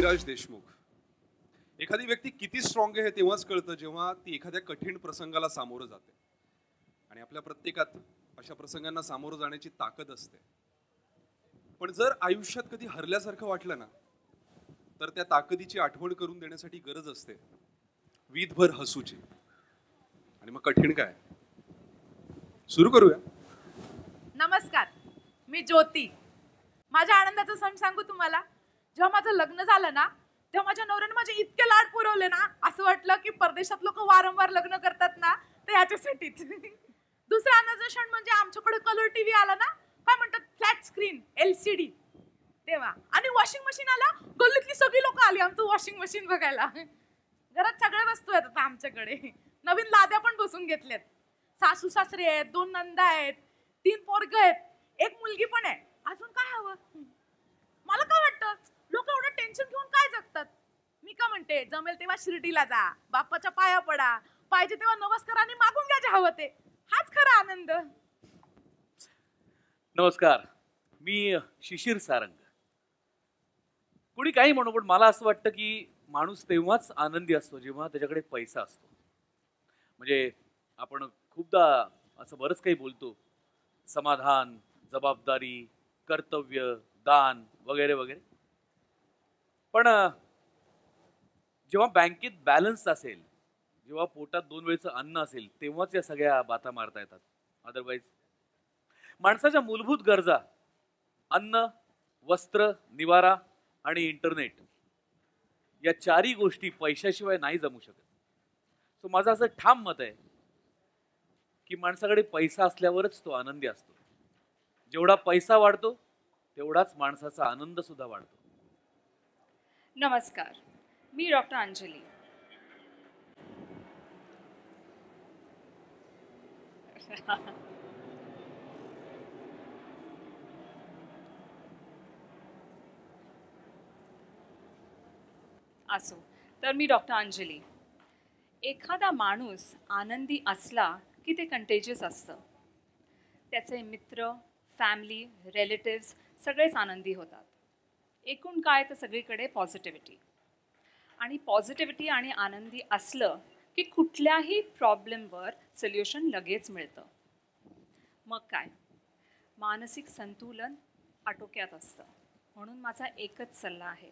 विराज देशमुख. एखादी व्यक्ती किती स्ट्रॉंग आहे हे तेव्हाच कळतं जेव्हा ती एखाद्या कठीण प्रसंगाला सामोरं जाते. आणि आपल्या प्रत्येकात अशा प्रसंगांना सामोरं जाण्याची ताकद असते. पण जर आयुष्यात कधी हरल्यासारखं वाटलं ना, तर त्या ताकदीची आठवण करून देण्यासाठी गरज असते वीदभर हसूची. आणि मग कठीण काय? सुरू करूया. नमस्कार, मी ज्योती. माझ्या आनंदाचा सण सांगू तुम्हाला. जेव्हा माझं लग्न झालं ना, तेव्हा माझ्या नवऱ्याने माझे इतके लाड पुरवले ना, असं वाटलं की परदेशात लोक वारंवार लग्न करतात ना, ते याच्यासाठीच. दुसरा आनंदाचा क्षण म्हणजे आमच्याकडे कलर टीव्ही आला ना, काय म्हणतात फ्लॅट स्क्रीन LCD तेव्हा. आणि वॉशिंग मशीन आला, गल्लीतली सगळी लोक आली आमचं वॉशिंग मशीन बघायला. घरात सगळ्या वस्तू आहेत आता आमच्याकडे. नवीन लाद्या पण बसून घेतल्यात. सासू सासरे आहेत, 2 नंदा आहेत, 3 पोरग आहेत, 1 मुलगी पण आहे. अजून काय हवं? मला काय वाटतं, लोक एवढं टेन्शन घेऊन काय जगतात? मी का म्हणते, जमेल तेव्हा शिर्डीला जा, बाप्पाच्या पाया पडा, पाहिजे तेव्हा नमस्काराने मागून घ्या जे हवं ते. हाच खरा आनंद. नमस्कार, मी शिशिर सारंग. कुणी काही म्हणू, पण मला असं वाटतं की माणूस तेव्हाच आनंदी असतो जेव्हा त्याच्याकडे पैसा असतो. म्हणजे आपण खूपदा असं बरंच काही बोलतो, समाधान, जबाबदारी, कर्तव्य, दान वगैरे वगैरे. पण जेव्हा बँकेत बॅलन्स असेल, जेव्हा पोटात 2 वेळचं अन्न असेल, तेव्हाच या सगळ्या बाता मारता येतात. अदरवाईज माणसाच्या मूलभूत गरजा अन्न, वस्त्र, निवारा आणि इंटरनेट या 4ही गोष्टी पैशाशिवाय नाही जमू शकत. सो माझं असं ठाम मत आहे की माणसाकडे पैसा असल्यावरच तो आनंदी असतो. जेवढा पैसा वाढतो तेवढाच माणसाचा आनंद सुद्धा वाढतो. नमस्कार, मी डॉक्टर अंजली. असो, तर मी डॉक्टर अंजली. एखादा माणूस आनंदी असला की ते कंटेजियस असतं. त्याचे मित्र, फॅमिली, रिलेटिव्स सगळेच आनंदी होतात. एकूण काय तर सगळीकडे पॉझिटिव्हिटी. आणि पॉझिटिव्हिटी आणि आनंदी असलं की कुठल्याही प्रॉब्लेमवर सोल्युशन लगेच मिळतं. मग काय, मानसिक संतुलन आटोक्यात असतं. म्हणून माझा एकच सल्ला आहे,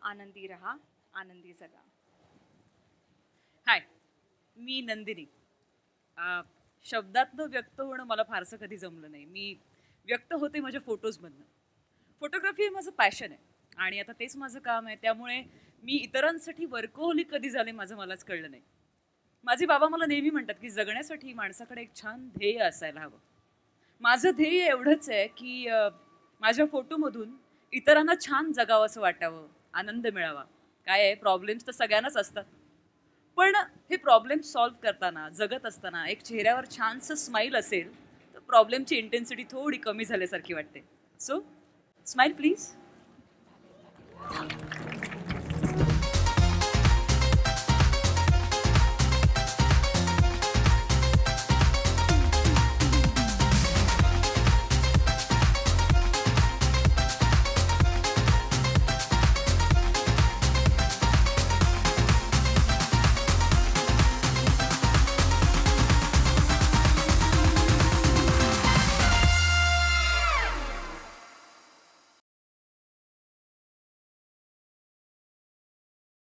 आनंदी रहा, आनंदी जगा. हाय, मी नंदिनी. शब्दातनं व्यक्त होणं मला फारसं कधी जमलं नाही. मी व्यक्त होते माझ्या फोटोजमधनं. फोटोग्राफी हे माझं पॅशन आहे आणि आता तेच माझं काम आहे. त्यामुळे मी इतरांसाठी वर्कहोलिक कधी झाले माझं मलाच कळलं नाही. माझे बाबा मला नेहमी म्हणतात की जगण्यासाठी माणसाकडे एक छान ध्येय असायला हवं. माझं ध्येय एवढंच आहे की माझ्या फोटोमधून इतरांना छान जगावं असं वाटावं, आनंद मिळावा. काय आहे, प्रॉब्लेम्स तर सगळ्यांनाच असतात, पण हे प्रॉब्लेम सॉल्व्ह करताना, जगत असताना एक चेहऱ्यावर छानसं स्माईल असेल तर प्रॉब्लेमची इंटेन्सिटी थोडी कमी झाल्यासारखी वाटते. So smile please.